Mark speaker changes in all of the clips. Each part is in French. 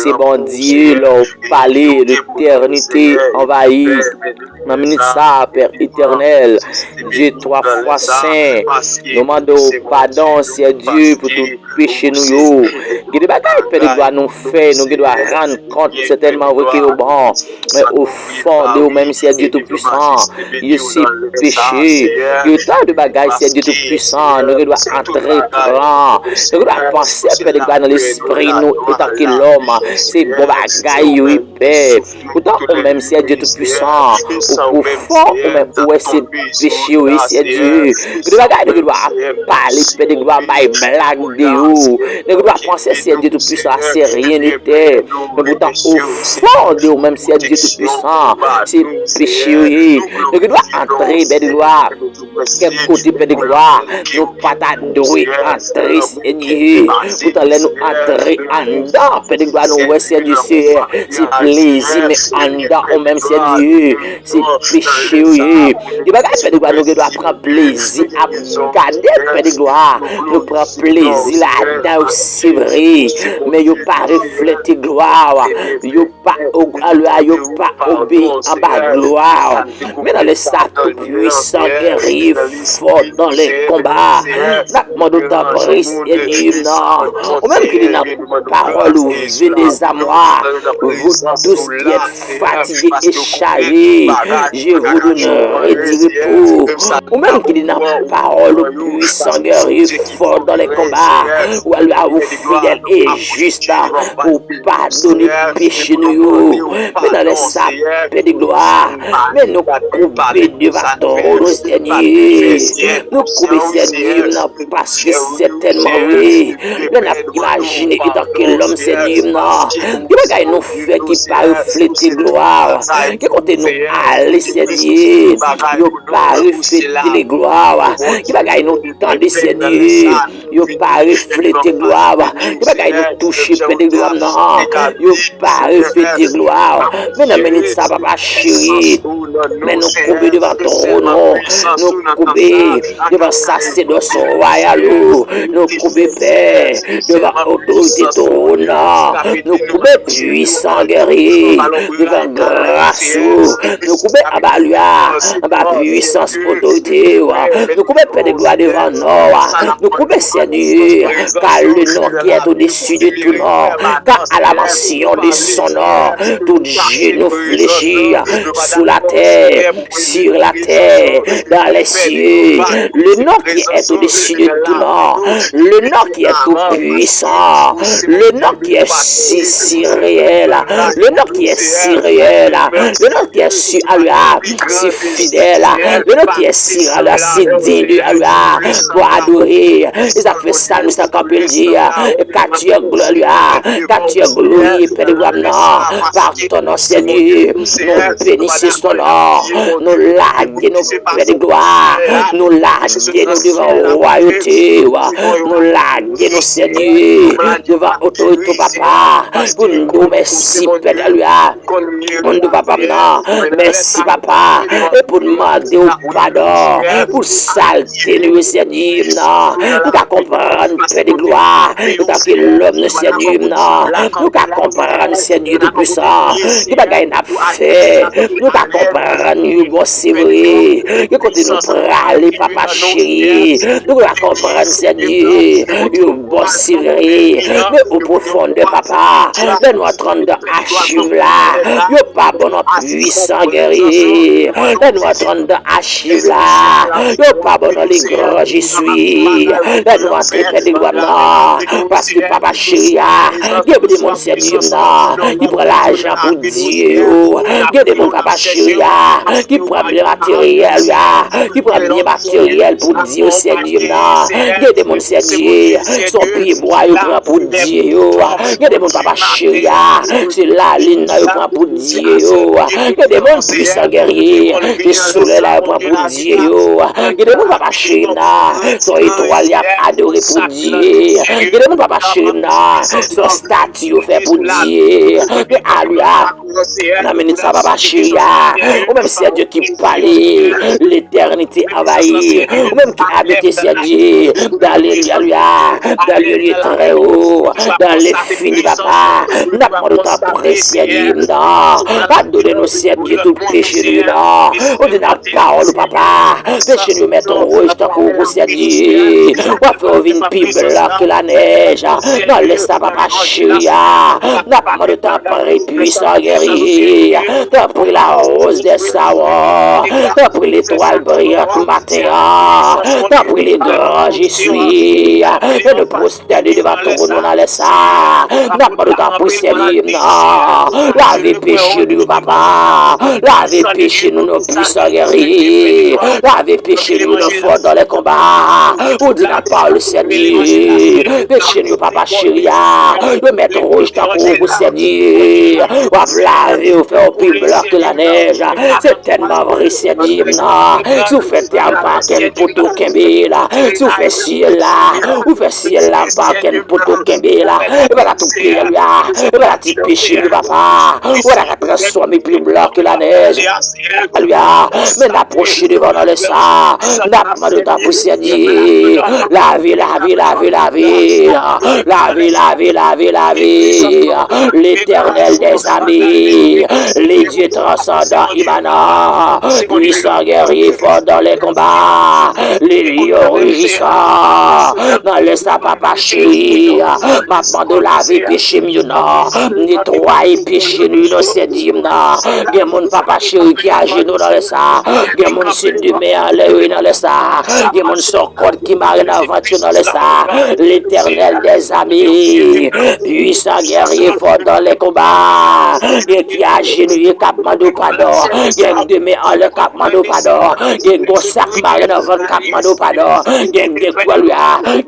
Speaker 1: c'est bon Dieu, leur parler, l'éternité envahie. Dans minute ça, Père éternel, Dieu 3 fois saint, nous demandons pardon, c'est Dieu, pour tout péché nous yo. Il y a des bagages, Père de gloire, nous faire, nous devons rendre compte, certainement, vrai que au bon, mais au fond de nous-mêmes, c'est Dieu tout-puissant. Il y a ces péchés, il y a tant de bagages, c'est Dieu tout-puissant, nous devons entrer, prendre, nous devons penser, Père de gloire, dans l'esprit, nous, étant que l'homme, c'est bon bagages, oui, Père. Pourtant, nous-mêmes, c'est Dieu tout-puissant. Au fond, nous-mêmes, où est ce péché, oui, c'est Dieu. Nous devons parler, Père de gloire, by blague de vous. Nous devons penser, c'est Dieu tout-puissant, c'est rien n'était. Mais pourtant, au fond de nous-mêmes, c'est Dieu tout-puissant, c'est péché, oui. Nous devons entrer, Père de gloire, quel côté, Père de gloire, nous pas t'adorer, entrer, Seigneur. Pourtant, là, nous entrer en dedans, Père de gloire, nous, ouais, c'est Dieu, c'est plaisir, mais en dedans, au même, c'est Dieu, c'est péché, oui. Et bien, Père de gloire, nous devons prendre plaisir à garder, Père de gloire, nous prenons plaisir là-dedans, c'est vrai, mais il n'y a pas reflété gloire, il n'y a pas obéi en bas gloire, mais dans le sac puissant, guerrier, fort dans les combats, n'a pas d'autant prise, et non, ou même qu'il y a une parole ou venez à moi, vous tous qui êtes fatigués et chargés, je vous donnerai du repos, ou même qu'il y a une parole puissant, guerrier, fort dans les combats, ou à vous fidèle et juste pour pardonner péché nous, mais dans les sacs de gloire, mais nous couper devant ton Seigneur, nous couper Seigneur, parce que certainement oui, nous n'avons imaginé que l'homme Seigneur, non, il va nous fait qui pas refléter gloire, qui côté nous aller Seigneur, il pas refléter les gloires, il va nous tendre Seigneur, il pas refléter gloire, il va nous toucher de gloire, non, il pas refléter gloire, mais dans minute ça va pas chérie, mais nous couper devant ton nom, nous couper devant ça c'est de son royal, nous couper Père devant autorité ton nom, nous couper puissant guerrier devant grâce, nous couper à baluard, à bas puissance autorité, nous couper Père de gloire devant nous, nous couper Seigneur, car le nom qui est au-dessus de tout nom, car à la mention de son nom, tout genou fléchit sous la terre, sur la terre, dans les cieux, le nom qui est au-dessus de tout nom, le nom qui est tout puissant, le nom qui est si réel, le nom qui est si réel, le nom qui est si si fidèle, le nom qui est si digne pour adorer. Et ça fait ça, nous sommes comme il dit, car tu es glorieux, car tu es glorieux, Père de gloire, par ton nom, Seigneur, nous bénissons ton nom, nous laguons nos Père de gloire, nous laguons nous devant royauté, nous laguons nos Seigneur, devant autorité, papa, pour nous merci, Père de gloire, pour nous, papa, merci, papa, et pour nous demander au pardon, pour saleté, nous, Seigneur, nous qu'à comprendre, Père de gloire, nous qu'à que l'homme, Seigneur, nous qu'à comprendre, Seigneur de puissant, nous qu'à gagner à faire, nous qu'à comprendre, nous, bon, c'est vrai, nous continuons à parler, papa chéri, nous qu'à comprendre, Seigneur, nous, bon, c'est vrai, mais au profondeur, papa, de notre rendre archive là, nous pas bon, puissant guerrier, de notre rendre archive là, nous pas bon, les grands, je suis, de notre Père de gloire, parce que papa chéri, il y a des gens, Seigneur, qui prend l'argent pour Dieu, il y a des gens, papa chéri, qui prend bien matériel, qui prend bien matériel pour Dieu, Seigneur, il y a des gens, Seigneur, son pied bois, il prend pour Dieu, il y a des gens, papa chéri, c'est la ligne, il prend pour Dieu, il y a des gens puissants guerriers, qui soleil là, il prend pour Dieu, il y a des gens, papa chéri, son étoile, il a adoré pour Dieu, il y a des gens, papa chéri, son statue fait pour Dieu, mais à lui, Dans minute ça va chérie, ou même c'est Dieu qui parlait, l'éternité envahie, ou même qui habitait c'est Dieu, dans les lieux très haut, dans les finis papa, n'a pas de temps précieux Dieu, non, pardonnez-nous c'est Dieu tout péché nous, non, on dit la parole papa, péché nous mettre rouge tant qu'on c'est Dieu, on va faire une pipe blanc que la neige, non laisse ça papa chérie, n'a pas de temps puissant guerrier, t'as pris la rose des savoirs, t'as pris l'étoile brillante matin, t'as pris les grands je suis, et de prosterner devant ton nom dans les ça, n'a pas de temps pour servir, non, lavez péché nous papa, lavez péché nous nos puissants guerriers, lavez péché nous nos forts dans les combats, ou dit la parole Seigneur, péché nous papa chérie, le mettre rouge tant pour Seigneur, on va laver, on fait au plus blanc que la neige, c'est tellement vrai Seigneur, non, si vous faites un paquet poteau kembe là, si vous faites ciel là, vous faites ciel là, paquet poteau kembe là, et voilà tout pire là, et voilà tout péché papa, voilà qu'à transformer plus blanc que la neige, mais n'approchez devant dans le sang, n'a pas de temps pour Seigneur, laver, laver, laver, laver, laver, laver, laver, laver, l'éternel des amis, les dieux transcendants immanents, puissants guerriers forts dans les combats, les lions rugissants, dans le sapin chéri, maintenant de laver péché mieux, non, nettoyer péché nul, non, c'est dit, non, il mon papa chéri qui a genoux dans le sang, il y a mon sud du mer, les dans le sang, il y a mon socor qui marine avant dans le sang, l'éternel des amis, puissant guerrier fort dans les combats, et qui a genouillé cap mando pardon, il y a demain en le cap mando pardon, il y a un gros sac marine avant le cap mando pardon, il y a des quoi lui,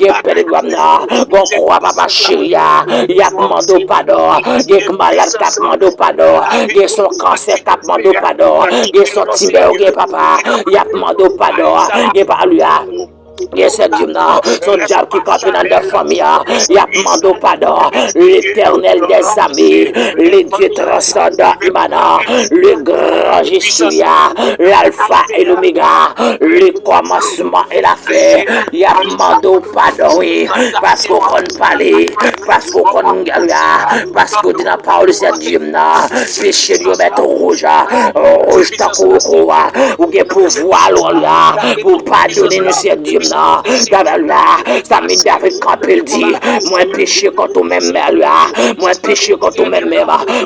Speaker 1: il y a un pédéguamna, bon croix papa chéri, il y a mando pardon, il y a malade cap mando pardon, il y a son cancer cap mando pardon, il y a son tibère papa, il y a mando pardon, il y a pas lui. Yes, Dieu, son diable qui campe dans la famille, il y a demandé pardon, l'éternel des amis, les dieux transcendants immanents, le grand je suis, l'alpha et l'oméga, le commencement et la fin, il y a demandé pardon, oui, parce qu'on connaît parler, parce qu'on connaît galia, parce qu'on dit la parole de cette Dieu, péché Dieu mettre rouge, rouge ta coco, ou bien pouvoir là, pour pardonner nous cette Dieu. David là, ça me David Campbell dit, moi péché quand on même là, moi péché quand on même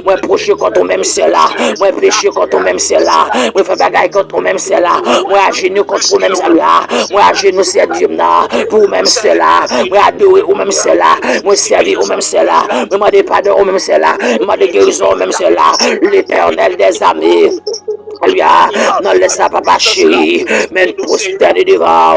Speaker 1: moi péché quand on même c'est là, moi péché quand on même c'est là, moi fait bagaille quand on même c'est là, moi à genoux quand on même c'est là, moi à genoux c'est Dieu là, pour même c'est là, moi adorer ou même c'est là, moi servir ou même c'est là, moi demander pardon ou même c'est là, moi demander guérison ou même c'est là, l'éternel des amis. Alia, non laisse papa chéri, men prosterner devant,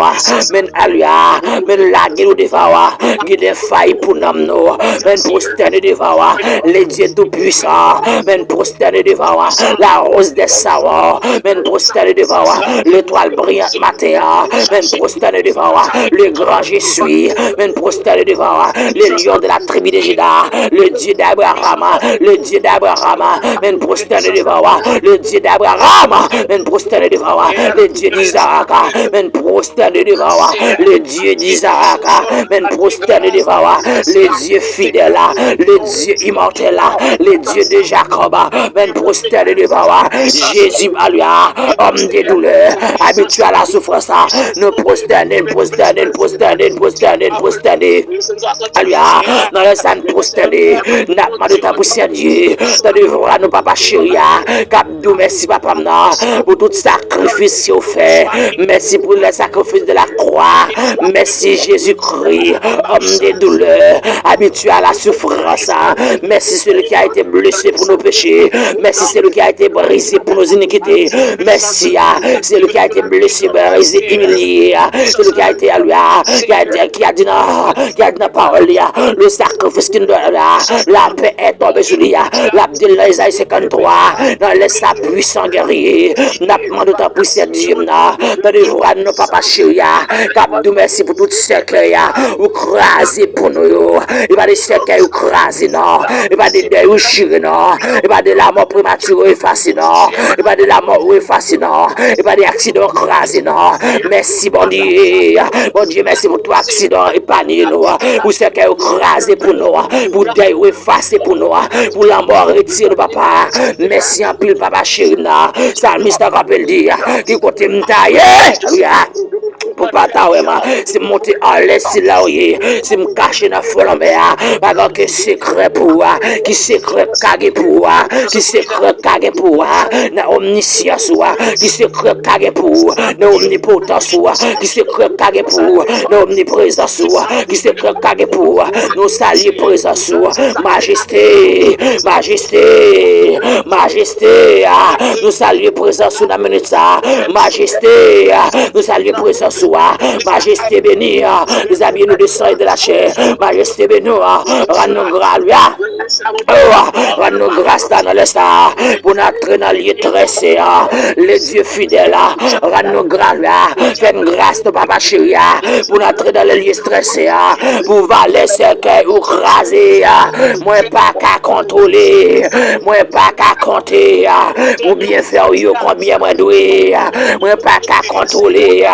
Speaker 1: men alia, men laguer nous devant, guide faille pour nous, men prosterner devant, les dieux tout puissants, men prosterner devant, la rose des savants, men prosterner devant, l'étoile brillante matin, men prosterner devant, le grand je suis, men prosterner devant, les lions de la tribu de Juda, le Dieu d'Abraham, le Dieu d'Abraham, men prosterner devant, le Dieu d'Abraham. Men prosterner devant le Dieu d'Isaac, men prosterner devant le Dieu d'Isaac, men prosterner devant le Dieu fidèle, le Dieu immortel, le Dieu de Jacob, men prosterner devant Jésus Maria, homme de douleur, habitué à la souffrance, nous prosterner, prosterner, prosterner, prosterner, prosterner, Alléluia, dans le sang prosterner, n'a pas de ta poussière Dieu, t'as devant nous papa chéri, cap dou merci papa pour tout sacrifice que vous faites. Merci pour le sacrifice de la croix. Merci Jésus-Christ, homme des douleurs, habitué à la souffrance. Merci celui qui a été blessé pour nos péchés. Merci celui qui a été brisé pour nos iniquités. Merci celui qui a été blessé, brisé, humilié. Celui qui a été à lui, qui a dit non, qui a dit la parole, le sacrifice qui nous donne la paix est tombée sur lui. L'Abdullah Isaïe 53, dans le sa puissant guerre. prié, n'a demandé ta poussière Dieu, dans le voix de nos papas chéria, cap nous merci pour tout cercueil, ou crasé pour nous, il va des cercueils ou crasé, non, il va des deuils ou chiré, non, il va de la mort prématurée effacée, non, il va de la mort effacée, non, il va des accidents crasés, non, merci bon Dieu, merci pour tout accident épargné, nous, pour cercueil ou crasé pour nous, pour deuil ou effacé pour nous, pour la mort retirée, papa, merci en pile, papa chéri, ça le mystère rappelle dire, qui côté m'taille, pour pas vraiment, c'est monter en l'air, c'est là où c'est me cacher dans la mer, parce que secret pour qui secret kage pour qui secret kage pour na omniscience qui secret kage pour na omnipotence qui secret kage pour na omniprésence qui secret kage pour nous saluer présence majesté majesté majesté nous saluer présence dans minute ça majesté nous saluer présence majesté bénie les habits nous de sang et de la chair majesté bénie rends-nous grâce rends-nous grâce dans le sang pour notre dans le lieu tressé les dieux fidèles rends-nous grâce fais-nous grâce de papa chéri pour notre dans le lieu stressé pour valer cercueil ou craser moi pas qu'à contrôler moi pas qu'à compter pour bien faire combien moi doué moi pas qu'à contrôler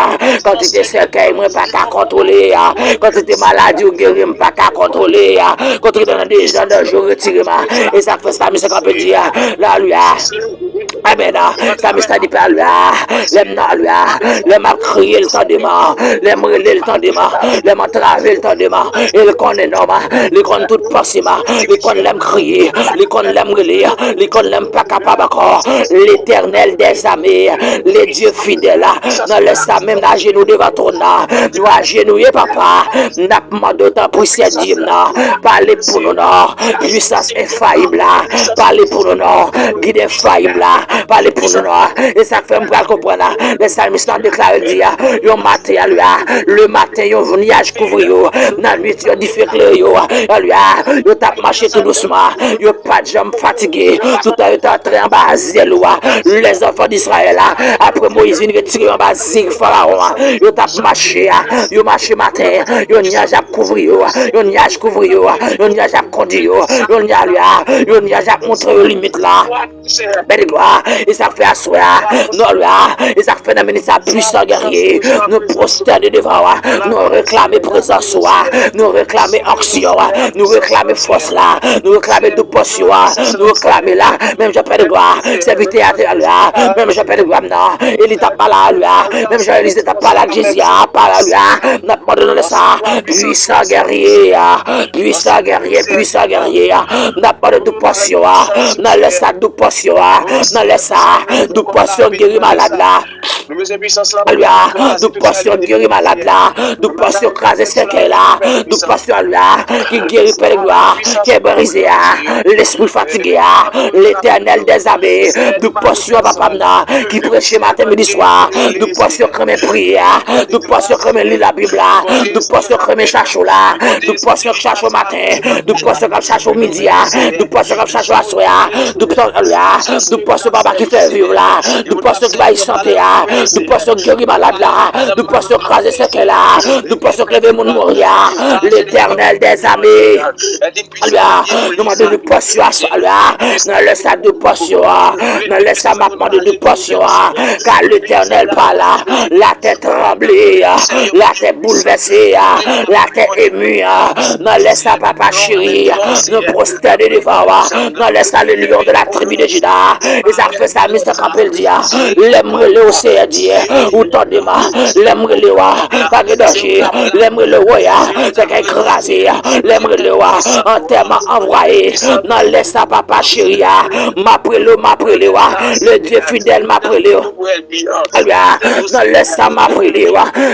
Speaker 1: quand tu es cercueil moi pas qu'à contrôler quand tu es malade ou guéri moi pas qu'à contrôler quand tu es dans des gens de jour retiré et ça fait ça mais ça peut dire là lui amen ça me dit pas lui l'aime lui l'aime crier le temps de mort l'aime relayer le temps de mort l'aime traver le temps de mort et le connaît normal le connaît tout possible le connaît l'aime crier le connaît l'aime relayer le connaît l'aime pas capable encore l'éternel des armées les dieux fidèles dans le sang même à genoux devant ton nom nous agenouiller papa n'a pas d'autant poussière Dieu parlez pour nous puissance infaillible parlez pour nous guide infaillible parlez pour nous et ça fait me comprendre les salmistes ont déclaré dire yo matin le matin yo nuage couvrir la nuit yo difficile yo tape marcher tout doucement yo pas de jambes fatigué tout à l'heure entré en bas zèle les enfants d'Israël après Moïse vient retirer en bas zig pharaon yo tape marcher yo marcher matin yo nuage à couvrir yo nuage couvrir yo nuage à conduire yo nuage à montrer limite là belle gloire et ça fait asseoir non là et ça fait d'amener sa puissant guerrier nous prosterner devant nous réclamer présence nous réclamer action nous réclamer force là nous réclamer de potion nous réclamer là même j'appelle de gloire serviteur là même j'appelle de gloire non il est pas là même Jésus est pas là Jésus pas là n'a pas donné ça puissant guerrier n'a pas de potion n'a laisse ça de potion n'a laisse ça de potion guérir malade là de potion guérir malade là de potion craser cercueil là de potion là qui guérit par gloire qui est brisé l'esprit fatigué l'éternel des armées de potion papa qui prêche matin midi soir de potion comme prière de potion comme lire la Bible de potion comme chercher là de potion chercher au matin de potion comme chercher au midi de potion comme chercher à soir de potion papa qui fait vivre là de potion qui va y santé de potion guérir malade là de potion craser cercueil là de potion lever mon mourir l'éternel des armées nous m'a donné potion dans le sac de potion dans le sac de potion car l'éternel parle la tête tremblée la tête bouleversée la tête émue dans le sac papa chéri nous prosterner devant dans le sac le lion de la tribu de Juda et ça fait ça Mr. Campbell dit l'aimerait le océan dit ou ton déma l'aimerait le roi pas de danger l'aimerait le roi c'est qu'écrasé l'aimerait le roi en termes envoyé dans le sac papa chéri m'appelé le Dieu fidèle m'appelé dans le sac m'appelé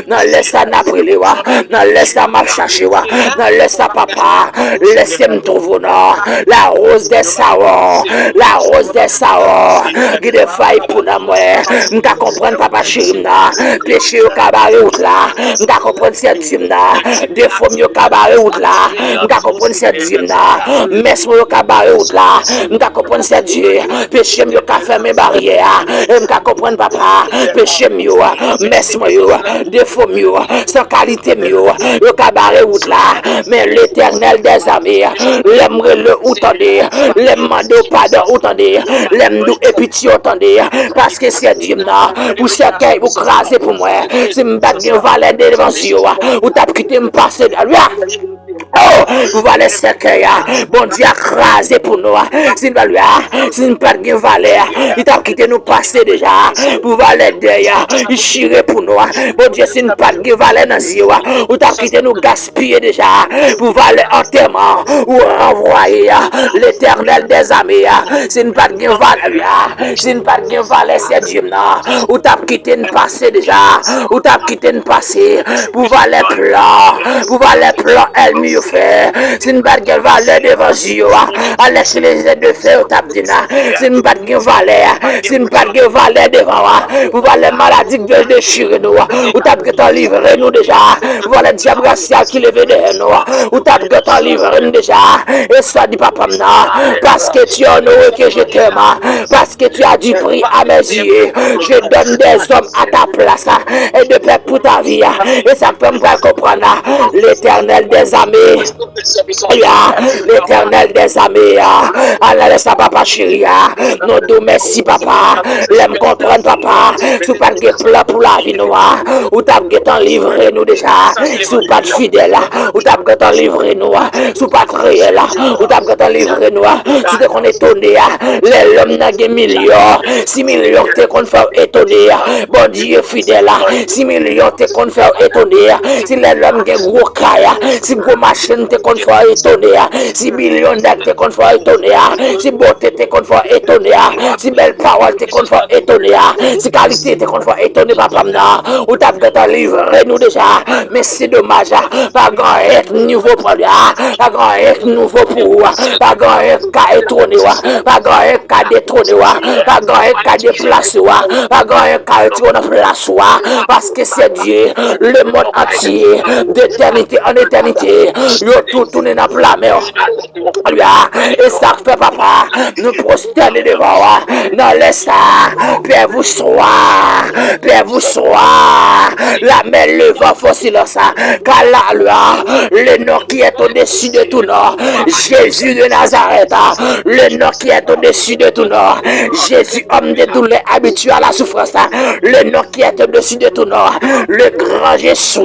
Speaker 1: dans le sac m'appelé dans le sac m'a cherché dans le sac papa laissez-moi trouver la rose des savons la rose mystère ça, qui de faille pour nous, m'ka comprendre papa chéri, péché au cabaret out là, m'ka comprendre c'est Dieu, défaut mieux cabaret out là, m'ka comprendre c'est Dieu, messe au cabaret out là, m'ka comprendre c'est Dieu, péché mieux qu'a fermé barrière, m'ka comprendre papa, péché mieux, messe mieux, défaut mieux, sans qualité mieux, au cabaret out là, mais l'Éternel des armées, l'aimerait le outendé, l'aime mando pardon outendé, l'aime nous et pitié outendé, parce que c'est Dieu pour cercueil ou craser pour moi, c'est m'battre bien valet devant Dieu, ou t'as quitté me passer de lui. Oh, vous allez cercueil, bon Dieu a crasé pour nous, c'est une valeur, c'est une part de valeur, il t'a quitté nous passer déjà, vous allez derrière, il chire pour nous, bon Dieu c'est une part de valeur dans Dieu, ou t'as quitté nous gaspiller déjà, vous allez enterrement, ou renvoyer l'Éternel des armées, c'est une part de valeur, c'est une part de valeur, c'est Dieu, ou t'as quitté nous passer déjà, ou t'as quitté nous passer, vous allez plan, vous allez plan, elle mieux fait, c'est une bague de valeur devant Dieu, à laisser les aides de fer au tabdina, c'est une bague de valeur, c'est une bague de valeur devant vous voyez les maladies qui veulent déchirer nous, ou t'as que t'en livrer nous déjà, vous voyez le diable racial qui levé de nous, ou t'as que t'en livrer nous déjà, et ça dit papa parce que tu as honoré que je t'aime, parce que tu as du prix à mes yeux, je donne des hommes à ta place, et de paix pour ta vie, et ça peut me faire comprendre, l'Éternel des armées, l'Éternel des armées, Allah laisse papa chéri, nous deux merci papa, l'aime comprendre papa, si pas de plan pour la vie noire, ou t'as que livré nous déjà, si pas de fidèle, ou t'as que livré nous, si pas de réel, ou t'as que livré nous, si t'es qu'on est étonné, l'homme n'a que millions, 6 millions t'es qu'on fait étonner, bon Dieu fidèle, 6 millions t'es qu'on fait étonner, si l'homme a gros caille, si gros machine t'es qu'on fait étonner, si millions d'actes t'es qu'on fait étonner, si beauté t'es qu'on fait étonner, si belle parole t'es qu'on fait étonner, si qualité t'es qu'on fait étonner papa ou t'as que t'as livré nous déjà, mais c'est dommage, pas grand nouveau produit, pas grand nouveau pour, pas grand cas étonné, pas grand cas détrôné, pas grand cas déplacé, pas grand cas étonné place, parce que c'est Dieu, le monde entier, d'éternité en éternité, yo tout tourné dans la mer. Et ça fait papa, nous prosterner devant, dans les ça, Père vous soit, Père vous soit, la mer le vent fossile ça, car là, le nom qui est au-dessus de tout nom, Jésus de Nazareth, le nom qui est au-dessus de tout nom, Jésus, homme de douleur habitué à la souffrance, le nom qui est au-dessus de tout nom, le grand Jésus,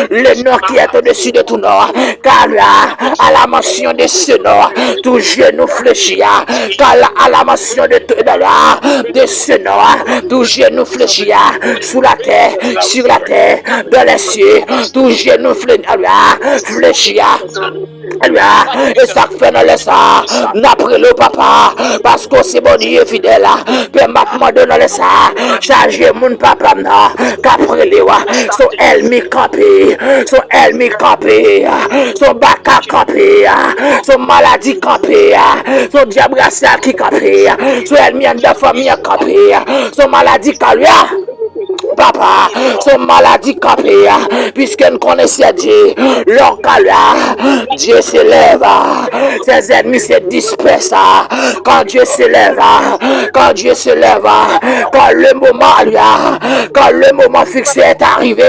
Speaker 1: le nom qui est au-dessus de tout nom, car là, à la mention de ce nom, tout genou fléchit, car là, à la mention de ce nom, tout genou fléchit, sous la terre, sur la terre, dans les cieux, tout genou fléchit, et ça fait dans le sang, n'après le papa, parce que c'est bon Dieu fidèle, puis maintenant dans le sang, chargez mon papa, qu'après les son ennemi campé, son ennemi campé, son baka campé, son maladie campé, son diable racial qui campé, son ennemi de famille campé, son maladie caluia. Papa, son maladie campée, puisque nous connaissons Dieu, leur calua, Dieu s'élève, ses ennemis se dispersent, quand Dieu s'élève, quand Dieu se lève, quand le moment lui quand le moment fixé est arrivé,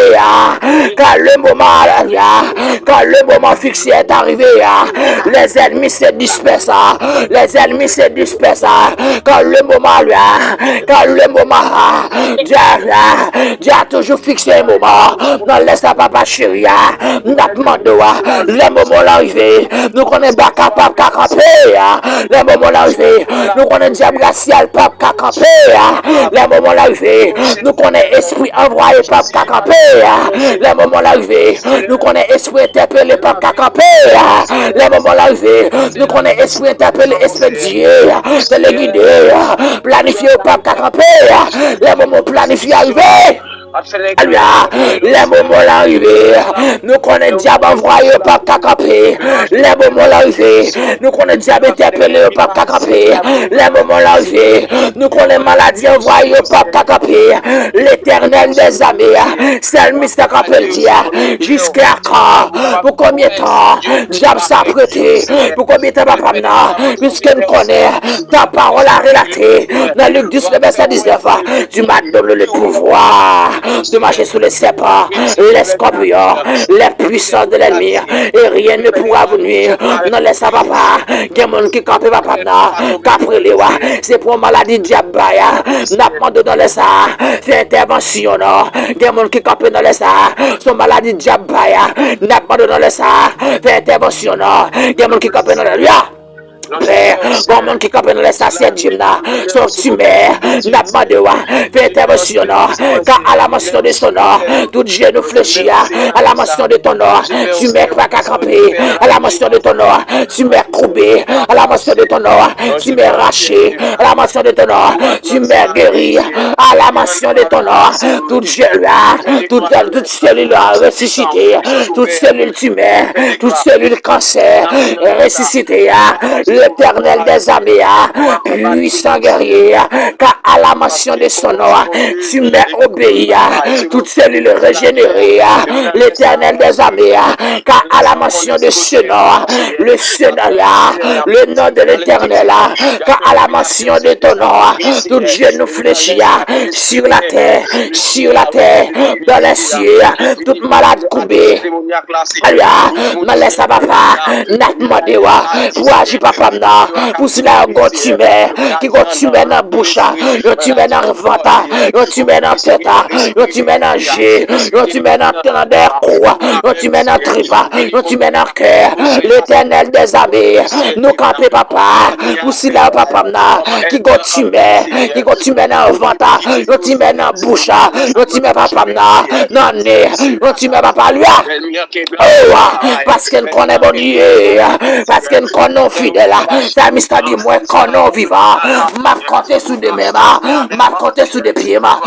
Speaker 1: quand le moment quand le moment fixé est arrivé, les ennemis se dispersent, les ennemis se dispersent, quand le moment lui quand le moment Dieu a toujours fixé un moment. Non, laisse à papa chéri. Nous demandons le moment l'arrivée. Nous connaissons pas capable de camper. Le moment l'arrivée. Nous connaissons diable racial pas de camper. Le moment l'arrivée. Nous connaissons esprit envoyé pas de camper. Le moment l'arrivée. Nous connaissons esprit interpellé pas de camper. Le moment l'arrivée. Nous connaissons esprit interpellé, esprit de Dieu. De le guider. Planifié pas de camper. Le moment planifié arrivé. Alléluia, les moments l'arrivée, nous connaissons diable envoyé par Kakapé, les moments l'arrivée, nous connaissons diable interpellé par Kakapé, les moments l'arrivée, nous connaissons maladie envoyée par Kakapé, l'éternel des armées, c'est le mystère qu'appelle Dieu, jusqu'à quand, pour combien de temps, diable s'apprêté, pour combien de temps, papa, puisque nous connaissons ta parole à relater, dans Luc 19, verset 19, tu m'as donné le pouvoir de marcher sous les serpents, les scorpions, les puissances de l'ennemi, et rien ne pourra vous nuire. Non, laisse ça, papa. Il y a des gens qui campent, papa, qu'après les rois, c'est pour maladie diabaya. N'a pas de dans les ça, fait intervention, non. Il y a des gens qui campent dans les ça, son maladie diabaya. N'a pas de dans les ça, fait intervention, non. Il y a des gens qui campent dans les Père, bon monde qui capte dans les sacets Jimna, son tumeur, n'a pas de wa, fait intervention, car à la mention de son nom, tout genou fléchit, à la mention de ton nom, tu mets pas qu'à camper, à la mention de ton nom, tu mets courbé, à la mention de ton nom, tu mets raché, à la mention de ton nom, tu mets guéri, à la mention de ton nom, toute genou, toute cellule ressuscitée, toute cellule tumeur, toute cellule cancer, ressuscitée, l'éternel des armées, puissant guerrier, car à la mention de son nom, tu m'es obéi, toute cellule régénérée, l'éternel des armées, car à la mention de ce nom, le Seigneur, le nom de l'éternel, car à la mention de ton nom, tout genou fléchit sur la terre, dans les cieux, toute malade courbée, alléluia, me laisse papa, n'a demandé, pour agir papa, pour cela, on tuer, qui va tuer dans la bouche, on tuer dans le ventre, on tuer dans la tête, on tuer dans le jet, on tuer dans le cou, on tuer dans le trip, on tuer dans le cœur, l'éternel des armées, nous camper papa, pour cela, papa, qui va tuer dans le ventre, on tuer dans la bouche, on tuer papa, dans le nez, on tuer papa, lui, oh, parce qu'elle connaît bon Dieu, parce qu'elle connaît fidèle, ça m'a dit moi connaît vivant, m'a compté sous des mains, m'a compté sous des pieds, m'a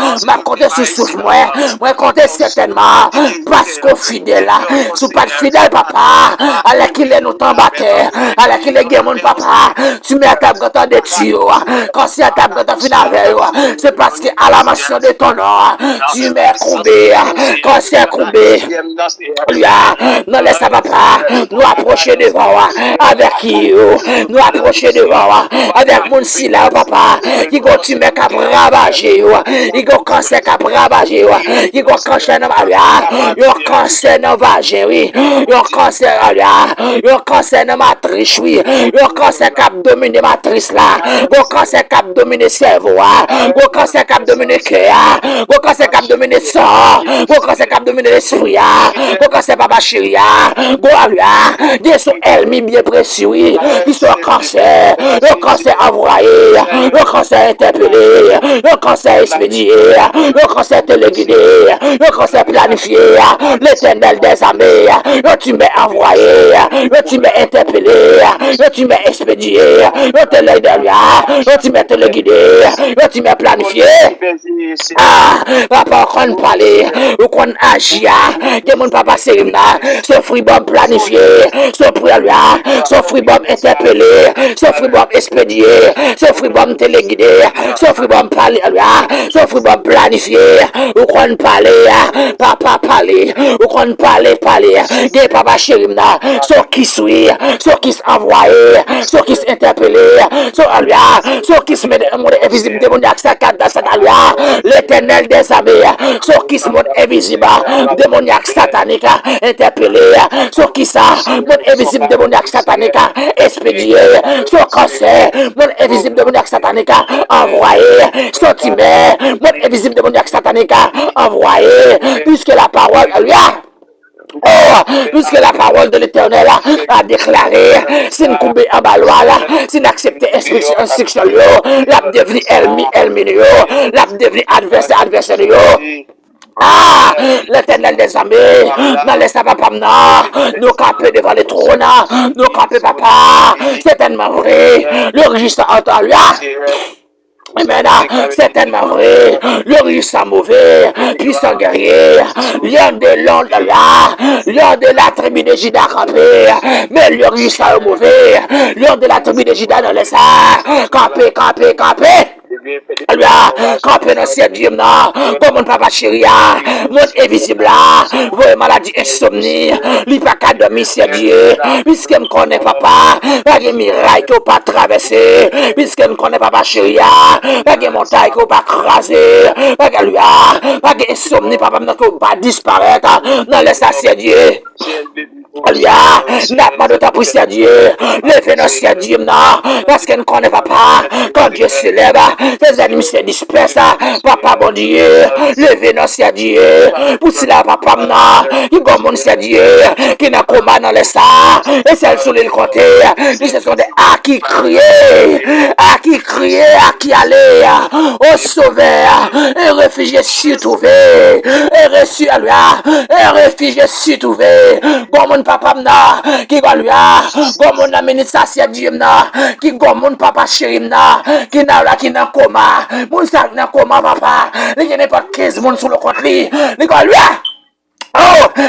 Speaker 1: compté sous souffle moi compté certainement, parce qu'au fidèle, sous pas de fidèle papa, à la qu'il est nous t'embattait, à la qu'il est gué mon papa, tu mets à ta gâteau de tuyau, quand c'est à ta gâteau final, c'est parce que à la mention de ton nom, tu mets courbé, quand c'est courbé, non laisse papa, nous approcher devant avec qui nous approcher devant avec mon sila papa, qui continue à ravager, il go cancer à ravager, il go cancer dans ma il cancer dans vagin, oui, il cancer il cancer dans matrice, oui, il cancer qui domine matrice là, il cancer qui domine cerveau, il cancer qui domine cœur, il cancer qui domine sang, il cancer qui domine l'esprit, il cancer papa chéri, il sont ennemis bien précis, oui, qui sont cancer, le cancer envoyé, le cancer interpellé, le cancer expédié, le cancer téléguidé, le cancer planifié, l'éternel des armées, le tu m'es envoyé, le tu m'es interpellé, le tu m'es expédié, le téléguidé, le tu m'es téléguidé, le tu m'es planifié. Ah, papa, qu'on parle, ou qu'on agit, que mon papa c'est là, ce fribom planifié, ce fribom, ce fribom interpellé, ce fribom expédié, ce fribom téléguidé, ce fribom parler, ce fribom planifié, ou qu'on parle, papa parler, ou qu'on parle, que papa chéri là, ce qui suit, ce qui s'envoie, ce qui s'interpellé, ce qui se met invisible démoniaque, ça cadre, ça l'éternel des armées, ce qui se montre invisible, démoniaque satanique, interpellé, ce qui ça, mon invisible démoniaque satanique, expédié, ce cancer, mon invisible démoniaque satanique, envoyé, ce timé, mon invisible démoniaque satanique, envoyé, puisque la parole, oh, puisque la parole de l'Éternel a déclaré, si nous coupons en balois, si nous acceptons l'instruction, l'a devenu ennemi, l'a devenu adversaire. Ah, l'éternel des armées, ne laisse pas papa, nous camper devant le trône, nous camper papa, c'est tellement vrai, le registre entend lui. Amen. Certainement vrai. Le riche mauvais. Puissant guerrier. Lion de l'onde là. Lion de la tribu de Juda campé. Mais le riche mauvais. Lion de la tribu de Juda dans les ça. Campé, campé, campé. Alléluia, campé dans cette Dieu, comme mon papa chéri, mon invisible là, voyez maladie insomnie, li pas qu'à dormir, c'est Dieu, puisque me connaît papa, pas de miraille qu'on pas traverser, puisque me connaît papa chéri, pas de montagne qu'on pas craser, pas de insomnie, papa, qu'on pas disparaître, dans les c'est Dieu. Alléluia, n'a pas de ta poussière Dieu, levez nos cieux Dieu, parce que ne connaît pas, quand Dieu se lève, tes ennemis se dispersent, papa bon Dieu, levez nos cieux Dieu, pour cela papa il y a mon cieux Dieu, qui n'a combat dans les ça, et celle sur le côté, ce sont des qui criaient, à qui allaient, au sauveur, un réfugié s'y trouvé, un reçu, alléluia, un réfugié s'y trouvé, bon mon papa mna, qui va lui bon mon administration c'est Dieu mna, qui bon mon papa chéri mna, qui n'a là qui n'a coma, mon sac n'a coma papa, il y a n'importe 15 moun sur le compte li, il va lui oh,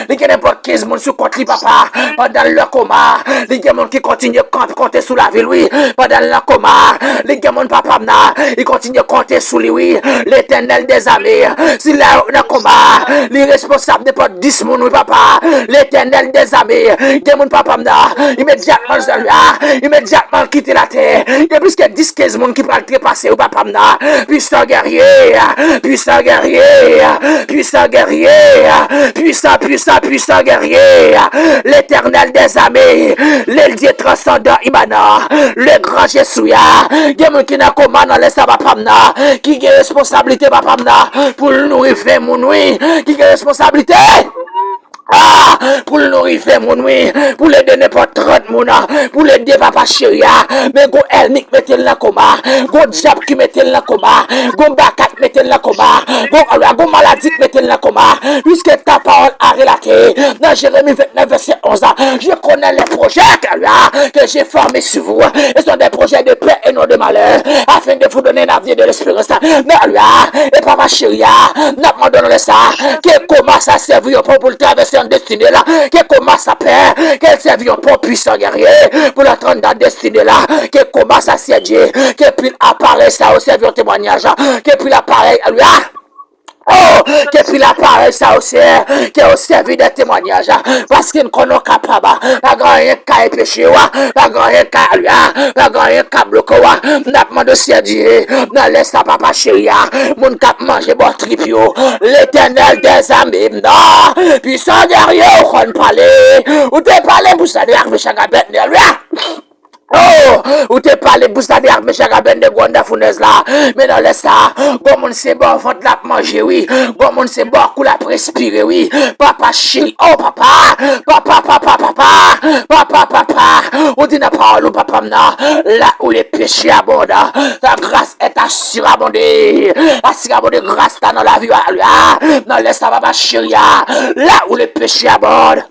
Speaker 1: il y a n'importe 15 moun sur compte li papa, pendant le coma, il y a moun qui continue à compter sous la ville oui, pendant le coma, il y a mon papa mna, il continue à compter sous lui oui, l'éternel des armées, s'il a un coma, les responsables de pas 10 moun oui papa, l'éternel des armées, il y a mon papa mna, immédiatement quitter la terre, il y a plus que 10-15 moun qui prennent trépasser au papa mna, puissant guerrier, puissant guerrier, puissant guerrier, puissant guerrier, l'éternel des armées, l'Dieu transcendant Imana, le grand Jésus, il y a moun qui n'a comment dans les sabapamna, qui a responsabilité papamna, pour nourrir fait mon oui, qui a responsabilité. Ah, pour le nourrir, mon oui, pour le donner pour 30 mouna, pour le dire papa chéri, mais go elnik mette la coma, go diable qui mette la coma, go bakat mette la coma, go maladie mette la coma, puisque ta parole a relaté, dans Jérémie 29 verset 11, je connais les projets que j'ai formés sur vous, et sont des projets de paix et non de malheur, afin de vous donner la vie de l'espérance, mais et papa chéri, n'a pas donné ça, que commence à servir pour le traverser destinée là, qui commence à peur, qu'elle servira pour puissant guerrier, pour la trente dans destinée là, qui commence à siéger, qui puis apparaît ça au servir témoignage, qui puis l'appareil à lui. Oh, que puis l'appareil ça aussi, qui est au service de témoignage, parce qu'il ne connaît pas capable, pas grand rien qu'à péché, pas grand rien qu'à lui, pas grand rien qu'à bloquer, n'a pas de Dieu, n'a laisse ta papa chéri, mon cap manger bon tripio, l'éternel des amis, non, puissant guerrier, on parler, ou te parler pour ça, de l'arme chaque bête, oh, ou te parle pour ça dire mes chers ben de gonda founez là, mais dans le ça, bon mon c'est bon faut la manger oui, bon mon c'est bon pour la respirer oui, papa chéri, oh papa, on dit na parole papa là où les péchés abondent, ta grâce est assurabondée, grâce dans la vie dans le ça papa chéri, là où les péchés abondent.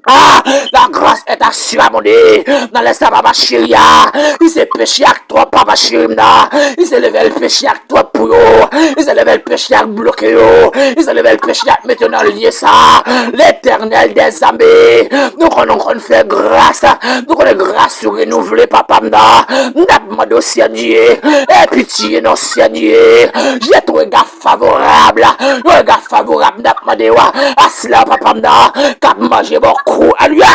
Speaker 1: Ah, la grâce est assurée, dans l'espace papa chéri, il s'est péché avec toi, papa chéri, il s'est levé le péché avec toi pour il s'est levé le péché avec bloqué, il s'est levé le péché avec maintenant lié ça, l'éternel des armées, nous connaissons faire grâce, nous connaissons grâce renouvelée, papa, nous demandons au Seigneur, et pitié, non, Seigneur, j'ai ton regard favorable, nous demandons à cela, papa, cap manger beaucoup. Alléluia.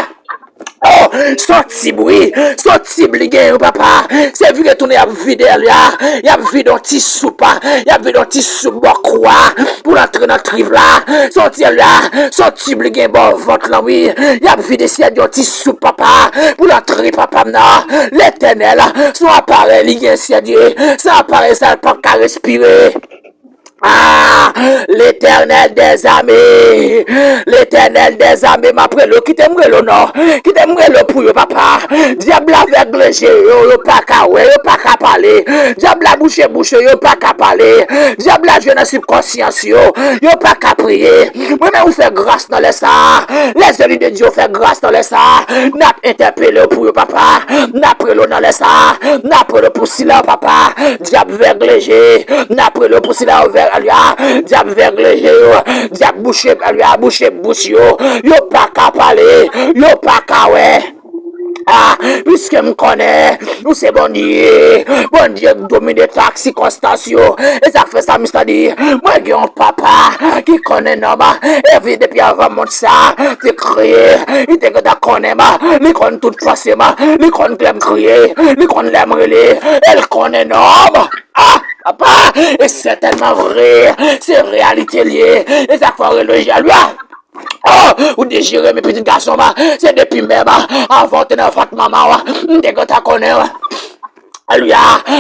Speaker 1: Oh, sorti bruit, sorti bligué, papa. C'est vu que tu es vidé là. Il y a vidé un petit soupe, il y a vidé un petit soupe quoi pour entrer dans le trive là. Sorti là, sorti bligué, bon, votre là, oui. Il y a vidé si il y a un petit soupe, papa, pour entrer, papa, non. L'éternel, son appareil, il y a Dieu, son appareil, ça ne peut pas respirer. Ah, l'Éternel des armées, m'a prelo, qui t'aimerait le non, qui t'aimerait le pour yo, papa. Diable aveugle, yo pas qu'à ouais, yo pas qu'à parler. Diable bouche, yo pas qu'à parler. Diable jeune subconscience, yo pas qu'à prier. Moi-même, vous fait grâce dans les ça. Les élus de Dieu fait grâce dans les ça. N'a interpellé pour yo, papa. N'a prelo dans les ça. N'a prelo pour sila, papa. Diable aveugle, n'a prelo pour sila diable vergle yo, diable boucher bouche yo pas qu'à parler, yo pas qu'à ouais. Ah, puisque me connais, nous c'est bon Dieu domine ta circonstance et ça fait ça, m'sta dit, moi j'ai un papa qui connaît normal, et puis depuis avant mon ça, tu crié, il te connaît ma, il connaît tout passé ma, il connaît l'aime crier, il connaît l'aime relais, elle connaît normal. Ah, papa, et c'est tellement vrai, c'est réalité liée, et ça fait reloger à lui. Oh, ou désirez mes petits garçons, c'est depuis même avant de faire maman, dès que tu connais. Alléluia,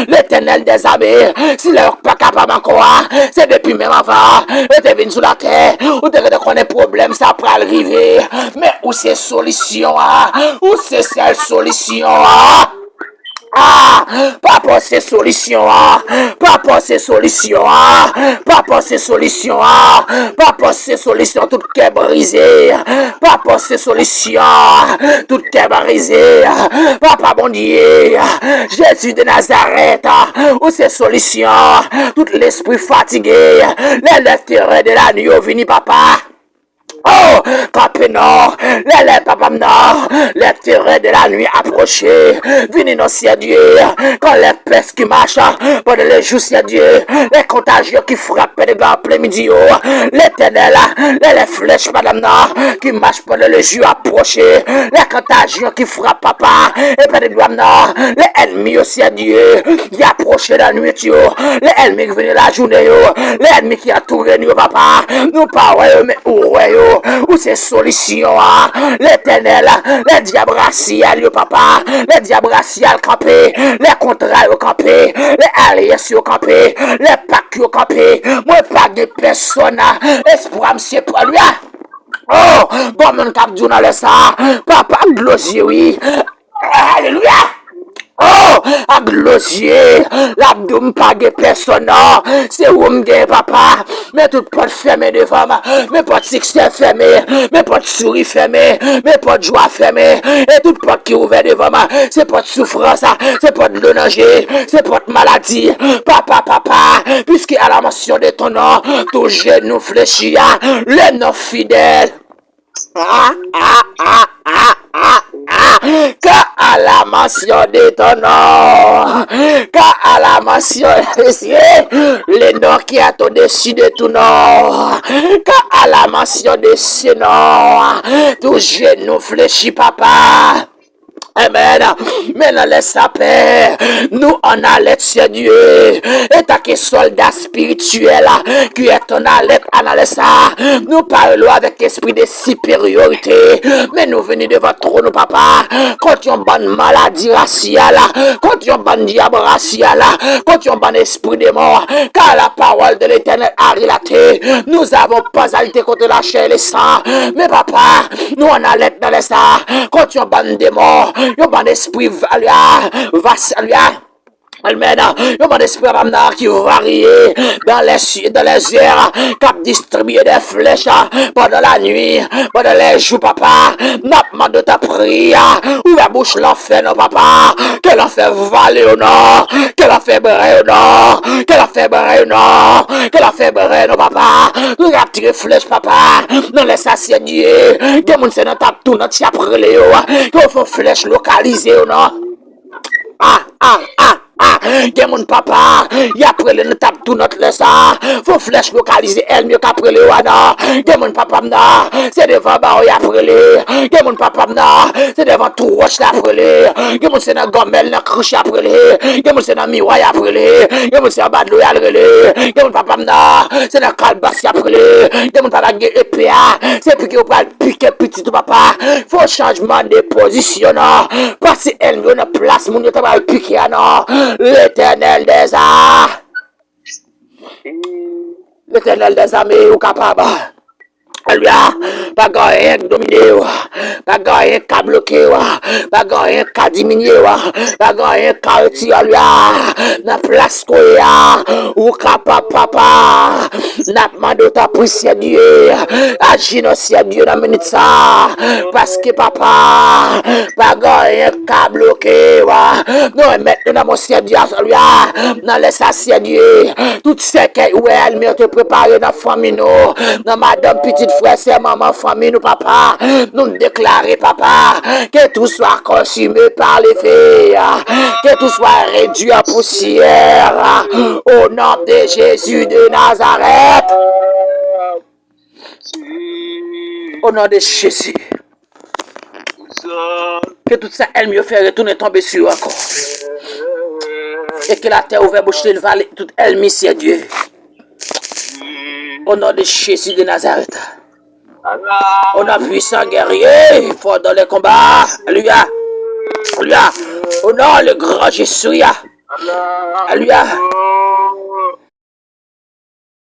Speaker 1: l'Éternel des armées, s'il n'est pas capable encore, c'est depuis même avant, et tu venu sur la terre, ou tu connais problème, ça peut arriver, mais où c'est solution, où c'est cette solution, ah, pas penser solution, pas penser solution, pas penser solution, pas penser solution, tout est brisé, pas penser solution, tout est brisé, papa bon Dieu, Jésus de Nazareth, où c'est solution, tout l'esprit fatigué, les lettres de la nuit au vini papa. Oh, capé non, les papa non, les terrains de la nuit approchés, venez non, c'est Dieu, quand les pestes qui marchent, pendant les jours, c'est Dieu, les contagieux qui frappent les gars après-midi, l'éternel, les flèches, madame non, qui marchent pendant les jours approchés, les contagieux qui frappent papa, et pendant les doigts non, les ennemis aussi, c'est Dieu, qui approchent la nuit, les ennemis qui viennent la journée, les ennemis qui entourent nous, papa, nous pas, mais ouais, où c'est solution, l'éternel, les diables raciales, papa, les diables raciales campés, les contrats campés, les alliés campés, les packs campés, moi pas de personne, espoir, c'est pour lui. Oh, bon, mon cap dans le ça, papa, glosier, oui, alléluia. Oh, à glosier, l'abdomen pas de personne, c'est où me papa, mais tout pas fermé devant moi, mais pas de succès fermé, mais pas de souris fermé, mais pas de joie fermé, et tout pas qui ouvert devant moi, c'est pas de souffrance, c'est pas de danger, c'est pas de maladie, papa, puisque à la mention de ton nom, tout genou fléchit, les noms fidèles. Qu'à la mention de ton nom, qu'à la mention de les noms qui a au-dessus de tout nom, qu'à la mention de ce nom, tout genou fléchit, papa. Amen. Maintenant, laisse la paix. Nous, on alerte, c'est Dieu. Et ta que soldat spirituel qui est ton alerte, analyse ça. Nous parlons avec esprit de supériorité. Mais nous venons devant trône, papa. Quand tu as une bonne maladie raciale, quand tu as une bonne diable raciale, quand tu as un bon esprit de mort, car la parole de l'Éternel a relaté. Nous avons pas à lutter contre la chair et le sang. Mais papa, nous, on alerte dans les ça. Quand tu as un bon démon, yo ban esprit vasalia. Amen. Yo ban esprit qui varie dans les airs, qui distribue des flèches pendant la nuit, pendant les jours, papa. N'a pas de ta prière. Ouvre la bouche l'enfer, non, papa. Que l'enfer valer au nord, que l'enfer brûle au nord, que l'enfer brûle au nord, que l'enfer brûle, non, papa. Nous avons tiré flèche, papa. Dans les assaisonnés, des gens qui sont tout notre tia brûlé, qui font flèche localisée au nord. Des mon papa, y a prélé nous tape tout notre laisse. Faut flèche localiser elle mieux qu'après les wana. Des mon papa mna, c'est devant bah y a prélé. Des mon papa mna, c'est devant tout roche la prélé. Des mon c'est dans gommel na cruche a prélé. Des mon c'est dans miroir a prélé. Des mon c'est en bas de l'eau a prélé. Des mon papa mna, c'est dans calbas a prélé. Des mon papa gè épée, c'est piqué au pral piqué petit papa. Faut changement de position parce que elle mieux na place mon yo travail piqué non. L'Éternel des arts. l'Éternel des armées ou capable. Alléluia, pas rien dominé, pas rien qu'à bloquer, pas rien qu'à diminuer, pas rien qu'à retirer, alléluia, dans place qu'on ou capable, papa, n'a demandé ta prière, Dieu, agis dans ce Dieu, dans minute ça, parce que papa, pas rien qu'à bloquer, non, maintenant dans mon ciel, Dieu, alléluia, dans les sacier, Dieu, tout ce qui est, elle m'a te préparé dans la famille, dans madame, petite frère, c'est maman, famille, nous, papa, nous déclarer, papa, que tout soit consumé par les fées, que tout soit réduit en poussière, au nom de Jésus de Nazareth, au nom de Jésus, que tout ça, elle me fait retourner tomber sur encore, et que la terre ouverte, bouche le vallée, toute elle mise, Dieu, au nom de Jésus de Nazareth. On a puissant guerrier, fort dans les combats. Alléluia. Alléluia. Au nom le grand Jésus. Alléluia.